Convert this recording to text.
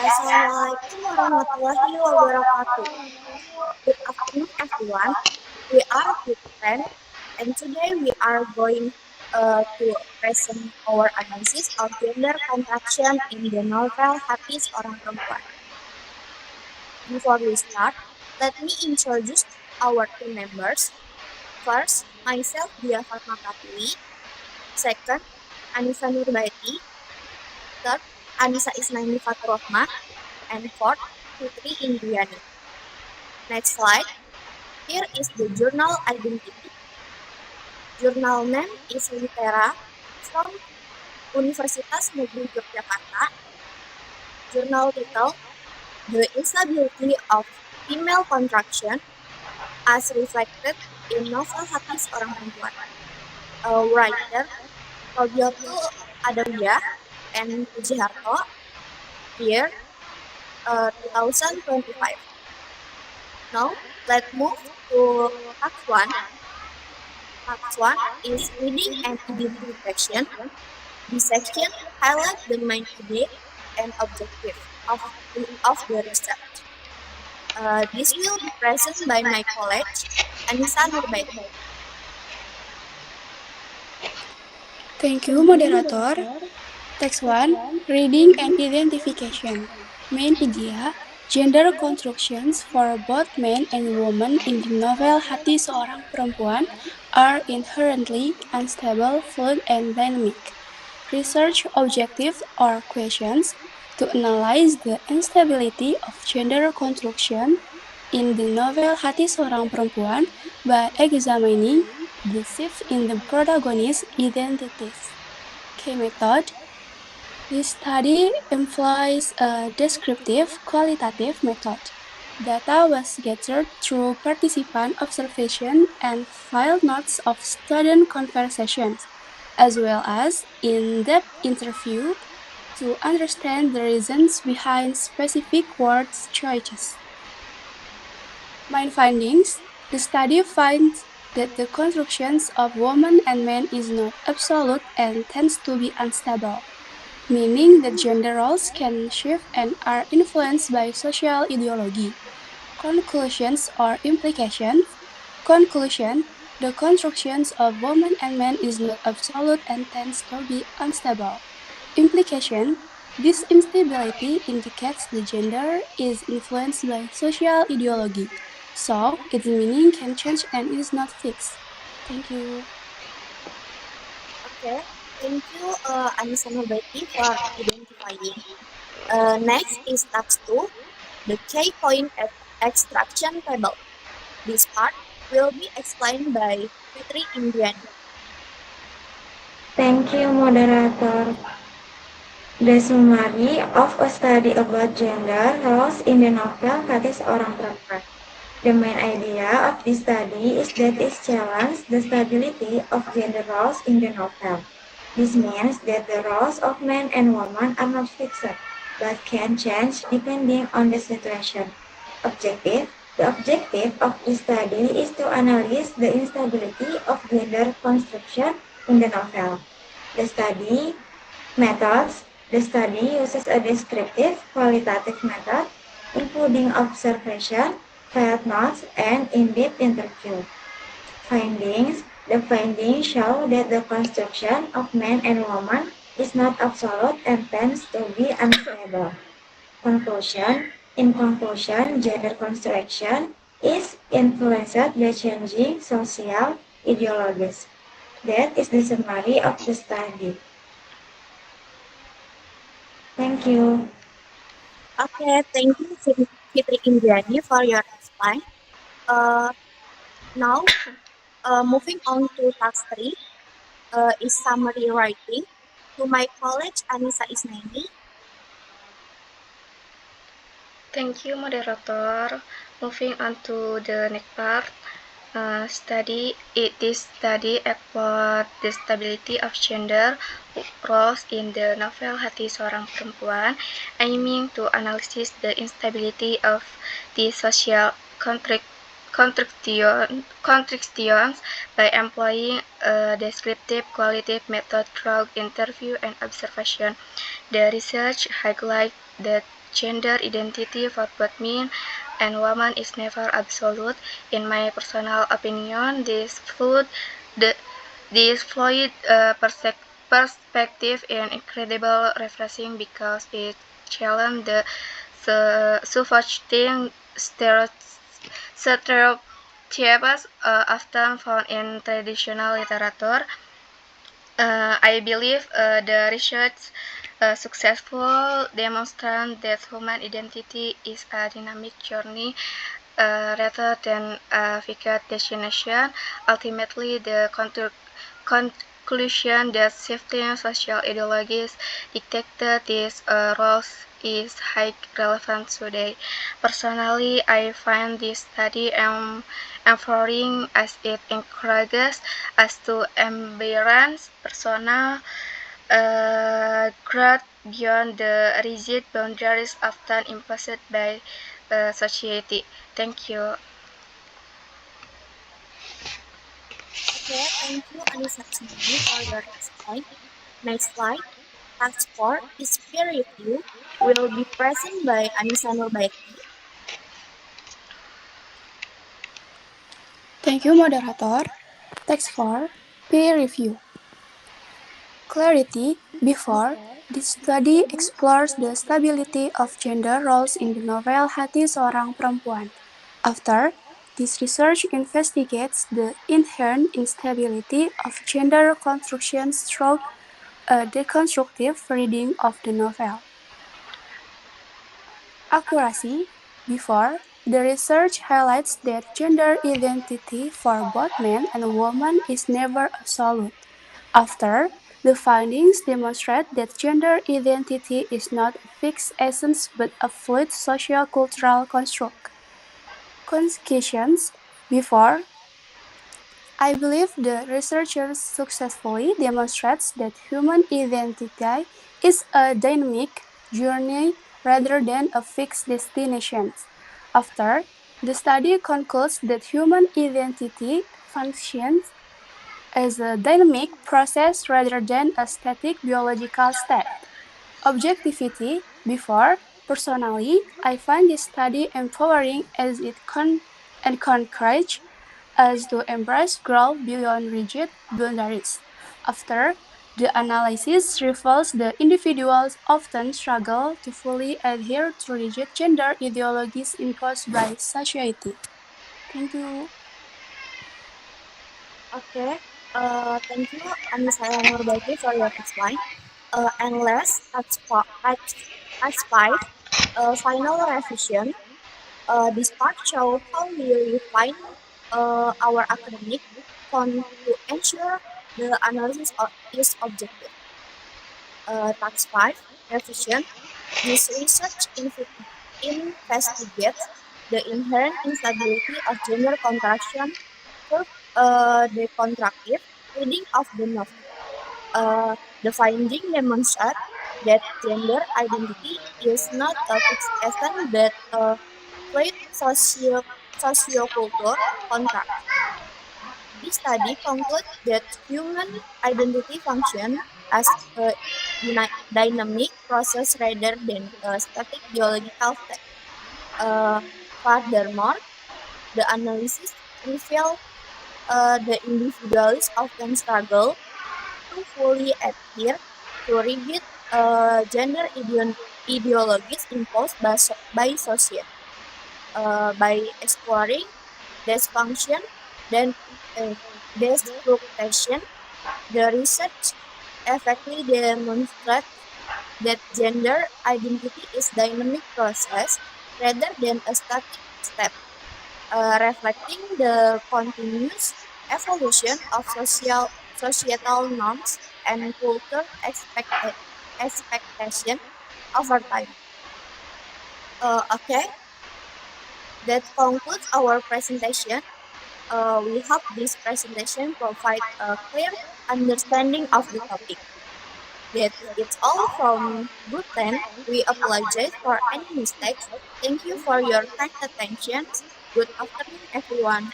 Assalamualaikum warahmatullahi wabarakatuh. Good afternoon, everyone. We are Group 10, and today we are going to present our analysis of gender contraction in the novel Hati Seorang Perempuan. Before we start, let me introduce our team members. First, myself, Dia Fatma Pratiwi. Second, Anissa Nurbaiti. Third, Anissa Isnaini Faturrahma. And fourth, Fitri Indriani. Next slide. Here is the journal identity. Journal name is Litera from Universitas Negeri Yogyakarta. Journal title, The Instability of Female Contraction as Reflected in Novel Hati Seorang Perempuan. Writer, Robiatul Adawiyah and Pujiharto. Year 2025. Now, let's move to part 1. Part 1 is reading and identification. This section highlights the main idea and objective of the research. This will be presented by my colleague, Anissa Nurbaiti. Thank you, moderator. Text 1, Reading and Identification. Main idea, gender constructions for both men and women in the novel Hati Seorang Perempuan are inherently unstable, fluid, and dynamic. Research objectives or questions to analyze the instability of gender construction in the novel Hati Seorang Perempuan by examining the shifts in the protagonist's identities. Key method. This study employs a descriptive qualitative method. Data was gathered through participant observation and field notes of student conversations, as well as in-depth interview to understand the reasons behind specific word choices. Main findings. The study finds that the constructions of women and men is not absolute and tends to be unstable, meaning that gender roles can shift and are influenced by social ideology. Conclusions or implications. Conclusion. The constructions of women and men is not absolute and tends to be unstable. Implication. This instability indicates the gender is influenced by social ideology, so its meaning can change and is not fixed. Thank you. Okay, thank you, Anissa Nurbaiti, for identifying. Next is task 2, the K-point extraction table. This part will be explained by Fitri Indriani. Thank you, moderator. The summary of a study about gender roles in the novel Hati Seorang Perempuan. The main idea of this study is that it challenges the stability of gender roles in the novel. This means that the roles of men and women are not fixed, but can change depending on the situation. Objective. The objective of this study is to analyze the instability of gender construction in the novel. The study methods. The study uses a descriptive qualitative method, including observation, field notes, and in-depth interview. Findings. The findings show that the construction of men and women is not absolute and tends to be unstable. Conclusion. In conclusion, gender construction is influenced by changing social ideologies. That is the summary of the study. Thank you. Okay, thank you, Fitri Indriani, for your explain. Now, moving on to task 3, is summary writing. To my colleague, Anissa Isnaini. Thank you, moderator. Moving on to the next part. This study explored the stability of gender roles in the novel Hati Seorang Perempuan, aiming to analyze the instability of the social contractions by employing a descriptive qualitative method through interview and observation. The research highlights that gender identity for both men and women is never absolute. In my personal opinion, this fluid perspective is incredibly refreshing because it challenges the suffocating stereotypes often found in traditional literature. I believe the research successful demonstrates that human identity is a dynamic journey rather than a fixed destination. Ultimately, the conclusion that shifting social ideologies dictated these roles is highly relevant today. Personally, I find this study empowering as it encourages us to embrace personal growth beyond the rigid boundaries often imposed by society. Thank you. Okay, thank you, Anissa Sumani, for your explain. Next slide. Task 4 is peer review. Will be present by Anissa Nurbaiti. Thank you, moderator. Text 4, peer review. Clarity. Before, this study explores the stability of gender roles in the novel Hati Seorang Perempuan. After, this research investigates the inherent instability of gender constructions through a deconstructive reading of the novel. Accuracy. Before, the research highlights that gender identity for both men and women is never absolute. After, the findings demonstrate that gender identity is not a fixed essence but a fluid socio-cultural construct. Conclusions. Before, I believe the researchers successfully demonstrates that human identity is a dynamic journey rather than a fixed destination. After, the study concludes that human identity functions as a dynamic process rather than a static biological state. Objectivity. Before, personally, I find this study empowering as it encourages us to embrace growth beyond rigid boundaries. After, the analysis reveals that individuals often struggle to fully adhere to rigid gender ideologies imposed by society. Thank you. Okay, thank you, Anissa Nurbaiti, for your explain. And last, task 5, final revision. This part shows how we refine our academic font to ensure the analysis is objective. Task 5, revision. This research investigates the inherent instability of gender contraction through the contractive reading of the novel. The finding demonstrate that gender identity is not a fixed essence but a fluid sociocultural contract. This study concludes that human identity functions as a dynamic process rather than a static biological state. Furthermore, the analysis revealed the individuals often struggle to fully adhere to rigid gender ideologies imposed by society. By exploring dysfunction, then destructation, the research effectively demonstrates that gender identity is dynamic process rather than a static step, reflecting the continuous evolution of societal norms and cultural expectation over time. Okay, that concludes our presentation. We hope this presentation provide a clear understanding of the topic. That it's all from Bhutan. We apologize for any mistakes. Thank you for your kind attention. Good afternoon, everyone.